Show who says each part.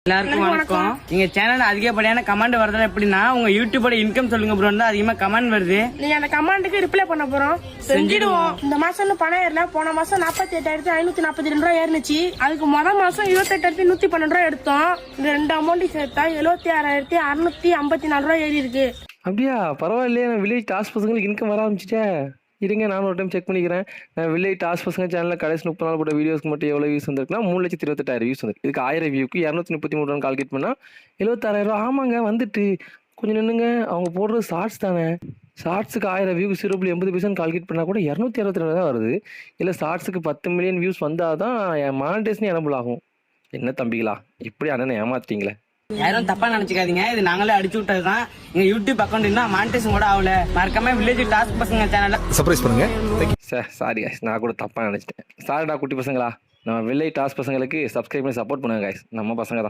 Speaker 1: எல்லாருக்கும் வணக்கம். நீங்க சேனல் அதிகப்படியான கமெண்ட் வரதுல எப்படின்னா உங்க யூடியூபோட இன்கம் சொல்லுங்க ப்ரோ, அதிகமா கமெண்ட் வருது.
Speaker 2: நீங்க அந்த கமெண்ட்டுக்கு ரிப்ளை பண்ண போறோம், செஞ்சிடுவோம். இந்த மாசம் பணம் ஏறல. போன மாசம் 48,542 ரூபாய் ஏறிச்சு. அதுக்கு மாசம் 28,112 ரூபாய் எடுத்தோம். இந்த ரெண்டு அமௌண்ட் சேர்த்தா 76,654 ரூபாய் ஏறி இருக்கு.
Speaker 3: அப்படியா? பரவாயில்லையே. நான் வில்லேஜ் டாஸ்க் பசங்களுக்கு இன்கம் வர ஆரம்பிச்சிட்டேன். இருங்க, நான் ஒரு டைம் செக் பண்ணிக்கிறேன். நான் வில்லேஜ் டாஸ்க் பசங்க சேனலில் கடைசி 30 நாள் போட்ட வீடியோஸ்க்கு மட்டும் எவ்வளோ வியூஸ் வந்துருக்குன்னா 3,28,000 வியூஸ் வந்து. இதுக்கு 1000 வியூக்கு 233 ரூபா கால்குலேட் பண்ணால் 76,000 ரூபா. ஆமாங்க, வந்துட்டு கொஞ்சம் நின்றுங்க. அவங்க போடுறது ஷார்ட்ஸ் தானே. ஷார்ட்ஸுக்கு 1000 வியூக்கு 0.80% கால்குலேட் பண்ணால் கூட 262 தான் வருது. இல்லை ஷார்ட்ஸுக்கு 10 மில்லியன் வியூஸ் வந்தால் தான் என் மானிட்டேஷன் எனபிள் ஆகும். என்ன தம்பிகளா, இப்படி அண்ணனை ஏமாத்திட்டீங்களே.
Speaker 1: யாரும் தப்பா நினைச்சுக்காதீங்க, இது நாங்களே அடிச்சு விட்டதுதான். எங்க யூடியூப் அக்கௌண்ட் இன்னும் மானிட்டேஷன் கூட ஆகல. மறக்காம வில்லேஜ் டாஸ்க் பசங்க சேனலை
Speaker 3: சர்ப்ரைஸ் பண்ணுங்க. சாரி guys, நான் கூட தப்பா நினைச்சிட்டேன். சாரிடா குட்டி பசங்களா. நம்ம வில்லேஜ் டாஸ்க் பசங்களுக்கு சப்ஸ்கிரைப் பண்ணி சப்போர்ட் பண்ணுங்க guys. நம்ம பசங்க தான்.